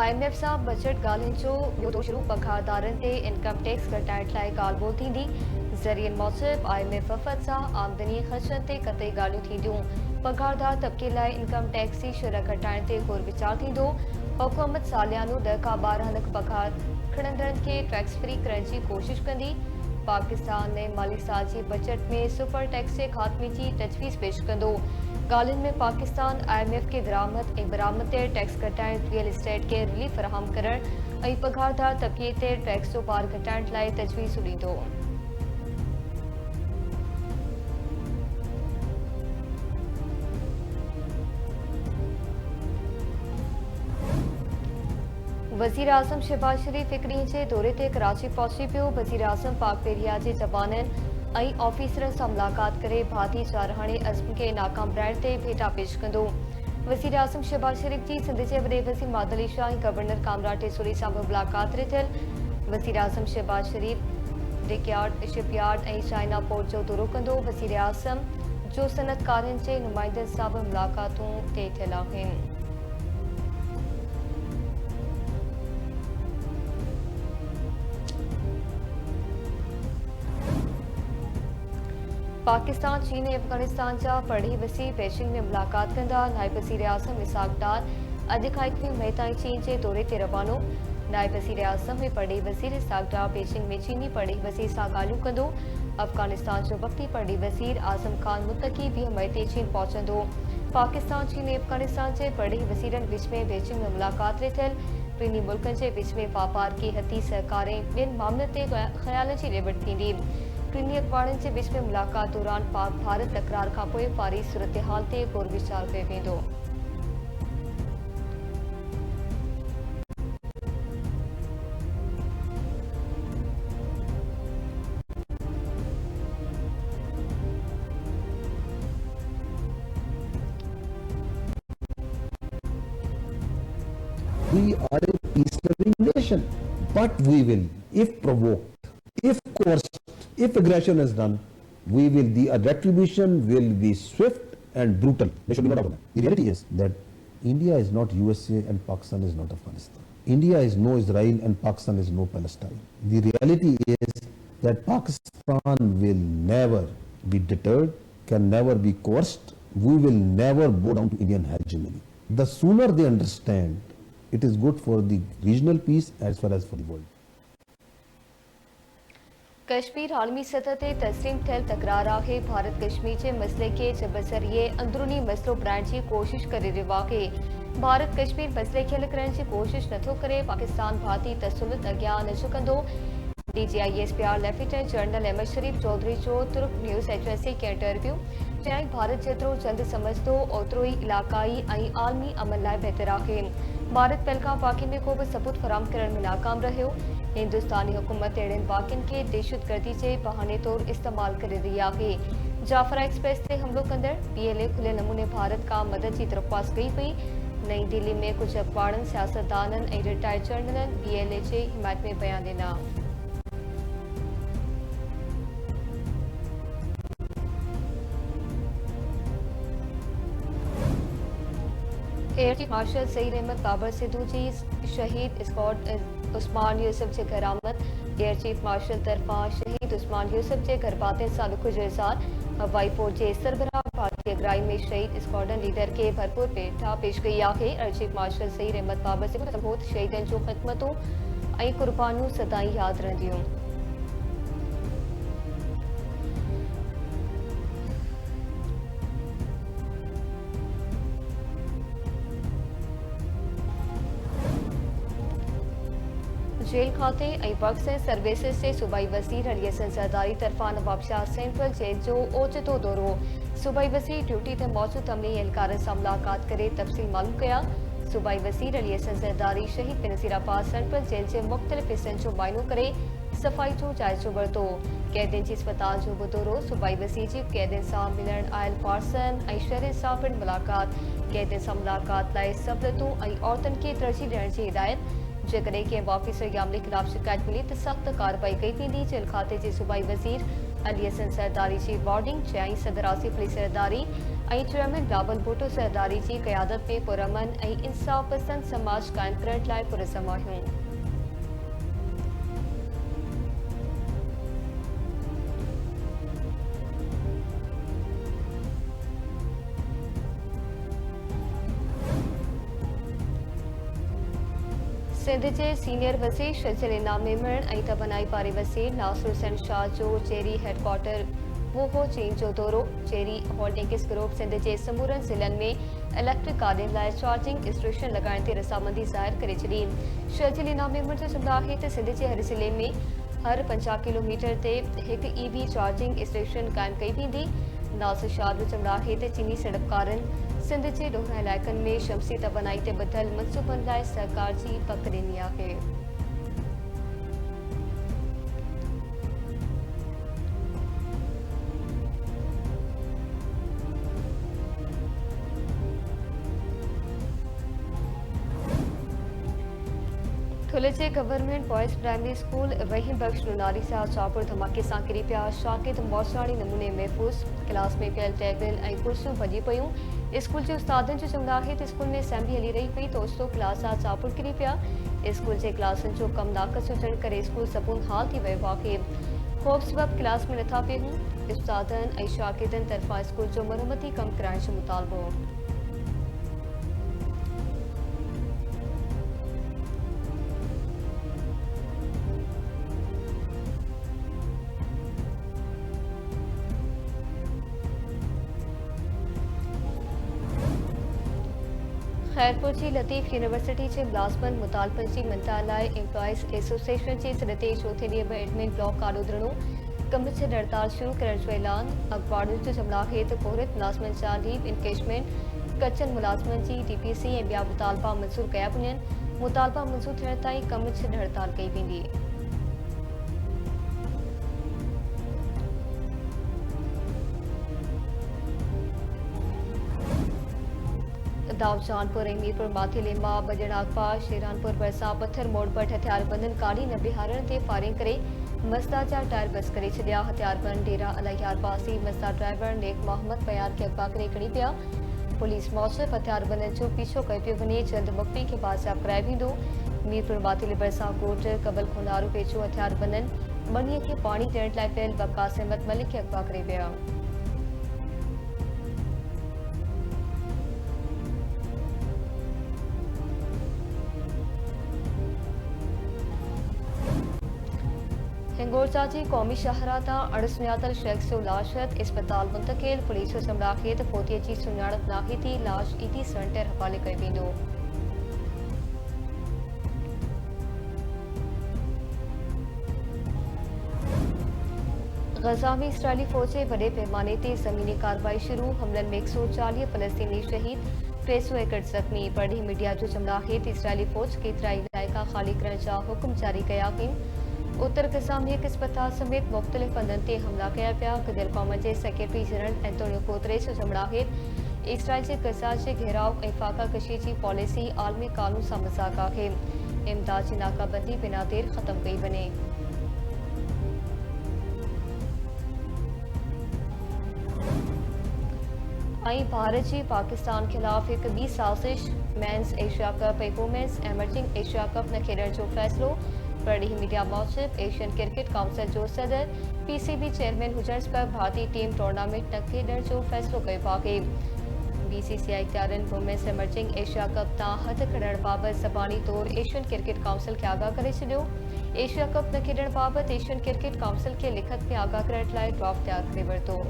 IMF सां budget ॻाल्हियुनि जो ॿियो दौरु पघारदारनि ते इनकम टैक्स घटाइण लाइ ॻाल्हि ॿोल थींदी। ज़रियनि मूजिबि IMF वफ़द सां आमदनी ख़र्चनि ते कतई ॻाल्हियूं थींदियूं। पघारदार तबिके लाइ इनकम टैक्स जी शरह घटाइण ते ग़ौर वीचार थींदो। हुकूमत सालियानो 10 खां 12 लख पघार खणंदड़नि खे टैक्स फ्री करण जी कोशिश कंदी। पाकिस्तान नए माली साल जी बजट में सुपर टैक्स जे ख़ात्मे जी तजवीज़ पेश कंदो। ॻाल्हियुनि में पाकिस्तान IMF खे दरामद ऐं बरामद ते टैक्स घटाइण, रियल एस्टेट खे रिलीफ फराहम करण ऐं पघारदार तबिके ते टैक्स जो भार घटाइण लाइ तजवीज़ ॾींदो। वज़ीर आज़म शहबाज शरीफ हिकु ॾींहं जे दौरे ते कराची पहुची पियो। वज़ीर आज़म पाक पेरिया जे जवाननि ऐं ऑफिसरनि सां मुलाक़ात करे भाती चारहाणे अज़्म खे नाकाम बणाइण ते भेटा पेश कंदो। वज़ीर आज़म शहबाज शरीफ जी सिंध जे वॾे वज़ीर मादली शाह ऐं गवर्नर कामरान टेसूरी सां बि मुलाक़ात थियल। वज़ीर आज़म शहबाज शरीफ डिकयार्ड, शिपयार्ड ऐं चाइना पोर्ट जो दौरो कंदो। वज़ीर आज़म जो सनअतकारनि जे नुमाइंदनि सां बि मुलाक़ातूं तय थियल आहिनि। पाकिस्तान, चीन ऐं अफगानिस्तान जा पढ़ी वसी बेजिंग में मुलाक़ात कंदा। नायब वज़ीर आज़म इसहाक डार अॼु खां 21 मई ताईं चीन जे दौरे ते रवानो। नायब वज़ीर आज़म ऐं पढ़ी वज़ीर इसहाक डार बेजिंग में चीनी पढ़ी वज़ीर सां ॻाल्हियूं कंदो। अफगानिस्तान जो वक़्ती पढ़ी वज़ीर आज़म ख़ान मुतक़ी 20 मई ते चीन पहुचंदो। पाकिस्तान, चीन ऐं अफगानिस्तान जे पढ़ी वज़ीरनि विच में बेजिंग में मुलाक़ात थियल। ॿिन्ही मुल्कनि जे विच में वापार खे हथी सहकार ऐं ॿियनि मामलनि ते ख़्यालनि जी ॾेवट थींदी। टिनी अखबारनि जे विच में मुलाक़ात दौरान पाक भारत तकरार खां पोइ वारी सूरतहाल ते ग़ौर वीचार कयो वेंदो। We are a peace-loving nation, but we will, if provoked, if coerced, if aggression is done, the retribution will be swift and brutal. There should be no doubt on that. The reality is that India is not USA and Pakistan is not Afghanistan. India is no Israel and Pakistan is no Palestine. The reality is that Pakistan will never be deterred, can never be coerced. We will never bow down to Indian hegemony. The sooner they understand, it is good for the regional peace as well as for the world. Kashmir आलमी सतह ते तस्लीम थियल तकरार आहे। भारत कश्मीर जे मसइले खे जबर ज़रिए अंदरूनी मसइलो बणाइण जी कोशिश करे रहियो आहे। भारत कश्मीर मसइले खे हल करण जी कोशिश नथो करे। पाकिस्तान भारती तसल्लुत अॻियां न झुकंदो। DGISPR लेफ्टिनेंट जनरल अहमद शरीफ चौधरी जो तुर्क न्यूज़ एजेंसी खे इंटरव्यू चयाईं, भारत जेतिरो जल्द समझंदो ओतिरो ई इलाक़ाई ऐं आलमी अमन लाइ बहितर आहे। भारत पहल खां पाकी में को बि सबूत फराहम करण में नाकाम रहियो। हिंदुस्तानी हुकूमत अहिड़नि वाक़िअनि खे दहशतगर्दी जे बहाने तौरु इस्तेमालु करे रही आहे। जाफरा एक्सप्रेस ते हमलो कंदड़ PLA खुलियल नमूने भारत खां मदद जी दरख़्वास्त कई हुई। नई दिल्ली में कुझु अख़बारनि, सियासतदाननि ऐं रिटायर्ड जनरलनि PLA जे हिमायत में बयान ॾिना। Air chief marshal Saeed Ahmed Babar Sidhu ji शहीद स्क्वाड उस्मान यूसुफ जे घर आमद। एयर चीफ मार्शल तरफ़ां शहीद उस्मान यूसुफ जे घर वातनि सां ॾुख जो इज़हार। हवाई फ़ौज जे सरबराह भारतीय अगराई में शहीद स्क्वाडन लीडर खे भरपूर भेटा पेश कई आहे। Air chief marshal Saeed Ahmed Babar Sidhu सबूत शहीदनि जूं ख़िदमतूं ऐं क़ुर्बानियूं सदाईं यादि रहंदियूं। जेल खाते ऐं वर्क्स एंड सर्विसिस जे सूबाई वज़ीर अली हसन ज़रदारी तरफ़ां नवाबशाह सेंट्रल जेल जो ओचितो दौरो। सूबाई वज़ीर ड्यूटी ते मौजूद अमली एहलकारनि सां मुलाक़ात करे तफ़सील मालूम कया। सूबाई वज़ीर अली हसन ज़रदारी शहीद बेनज़ीराबाद सेंट्रल जेल जे मुख़्तलिफ़ हिस्सनि जो मुआइनो करे सफ़ाई जो जाइज़ो वरितो। कैदियुनि जी अस्पताल जो बि दौरो। सूबाई वज़ीर जी कैदियुनि सां मिलण आयल फारसन ऐं शहरी सां पिणु मुलाक़ात। कैदियुनि सां मुलाक़ात लाइ सहूलियतूं ऐं औरतुनि खे तरजीह ॾियण जी हिदायत। जेकॾहिं कंहिं ऑफिसर या अमले ख़िलाफ़ शिकायत मिली त सख़्त कार्रवाई कई वेंदी। जेल खाते जे सूबाई वज़ीर अली हसन ज़रदारी जी वार्निंग। चयाईं, सदर आसिफ अली ज़रदारी ऐं चेयरमैन बिलावल भुट्टो ज़रदारी जी क़यादत में पुरअमन ऐं इंसाफ़ पसंद समाज क़ाइम करण लाइ पुरज़म आहियूं। सिंध के सीनियर वज़ीर शजील इनाम मेमण ऐं तबनाई पारे वज़ीर नासिर हुसैन शाह जो चेरी हेडक्वार्टर वोहो चीन जो दौरो। चेरी होल्डिंग्स ग्रुप सिंध के समूरन ज़िलनि में इलेक्ट्रिक गाॾियुनि लाइ चार्जिंग स्टेशन लॻाइण ते रज़ामंदी ज़ाहिर करे छॾी। शजील इनाम मेमण जो चवणु आहे त सिंध के हर ज़िले में हर 50 किलोमीटर ते हिकु EV चार्जिंग स्टेशन क़ाइमु कई वेंदी। नासिर शाह जो चवणु आहे त चीनी सड़ककारनि सिंध के ॾोहिरा इलाइक़नि में शमसी तवानाई ते ॿधल मनसूबनि लाइ सरकार जी पक ॾिनी आहे। थुले जे गवर्नमेंट बॉयज़ प्राइमरी स्कूल रहीम बख्श नुनारी सां चापुर धमाके सां किरी पिया। शागिर्द मौसाणी नमूने महफ़ूज़। क्लास में पियल टेबल ऐं कुर्सियूं भॼी पयूं। स्कूल जे उस्तादनि जो चवणु आहे त स्कूल में असेंबली हली रही हुई त ओचितो क्लास सां चापुर किरी पिया। स्कूल जे क्लासनि जो कमु नाक़स हुजण करे स्कूल सपून हाल थी वियो आहे। ख़ौफ़ सबबि क्लास में नथा पहुं। उस्तादनि ऐं शागिर्दनि तरफ़ां स्कूल जो मरम्मती कमु कराइण जो मुतालबो। खैरपुर की लतीफ़ यूनिवर्सिटी के मुलाज़मन मुतालबन की मनता लाइ एम्प्लॉइज़ एसोसिएशन के सदते चौथे ॾींहुं बि एडमिन ब्लॉक काॾो धरणो कम छॾ हड़ताल शुरू करण जो ऐलान। अखबार जो चवणु आहे त कोहिरत मुलाज़मन जा लीव इंकेजमेंट कचनि मुलाज़मन की DPC ऐं ॿिया मुतालबा मंज़ूर कया वञनि। मुतालबा मंज़ूर थियण ताईं कम छॾ हड़ताल कई वेंदी। दाऊदजानपुर ऐं मीरपुर माथिले मां ॿ ॼणा अगवा। शेरानपुर भरिसां पत्थर मोड़ पर हथियारबंदनि गाॾी न बिहारण ते फायरिंग करे मज़दा जा टायर बस करे छॾिया। हथियारबंद डेरा अलाहियार पासी मज़दा ड्राइवर नेक मोहम्मद बयान खे अगवा करे खणी पिया। पुलिस मूजिबि हथियारबंदनि जो पीछो कयो पियो वञे। जल्द मुख़्ती खे बाज़ियाब कराए वेंदो। मीरपुर माथिले भरिसां कोट कबल खुनारो वेझो हथियारबंदनि ॿनीअ खे पाणी ॾियण लाइ पियल वकास अहमद मलिक खे अगवा करे विया। हिंगोरजा की कौमी शाहरा तां अणसुञातल शख्स जो लाशत अस्पताल मुंतकिल। पुलिस जो चवणु आहे त फोतीअ जी सुञाणप नाहे थी। लाश ED सेंटर हवाले कयो वेंदो। गज़ा में इसराइली फ़ौज जे वॾे पैमाने ते ज़मीनी कार्रवाई शुरू। हमलनि में 140 फ़लस्तीनी शहीद, 300 एकड़ ज़ख़्मी। परॾेही मीडिया जो चवणु आहे त इसराइली फ़ौज केतिरा इलाइक़ा ख़ाली करण जा हुकुम जारी कया आहिनि। उत्तर गज़ा में हिकु अस्पताल समेत मुख़्तलिफ़ हंधनि ते हमला कया पिया। गॾियल क़ौम जे सेक्रेटरी जनरल एंटोनियो गुतरेस जो चवणु आहे इसराइल जे गज़ा जे घेराव ऐं फ़ाक़ाकशी जी पॉलिसी आलमी क़ानून सां मज़ाक़ आहे। इमदाद जी नाकाबंदी बिना देर ख़त्म कई वञे। ऐं भारत जी पाकिस्तान खिलाफ़ हिकु ॿी साज़िश। मेंस एशिया कप ऐं वुमेन्स एमर्जिंग एशिया कप न खेॾण जो फ़ैसिलो। परॾेही मीडिया मूजिबि एशियन क्रिकेट काउंसिल जो सदर PCB चेयरमैन हुजण सबबि भारतीय टीम टूर्नामेंट न खेॾण जो फ़ैसिलो कयो आहे। BCCI इख़्तियारनि वुमेन्स एमर्जिंग एशिया कप तां हथु खणण बाबति ज़बानी तौर एशियन क्रिकेट काउंसिल खे आगाह करे छॾियो। एशिया कप न खेॾण बाबति एशियन क्रिकेट काउंसिल खे लिखत में आगाह करण लाइ ड्राफ्ट तयारु करे वरितो।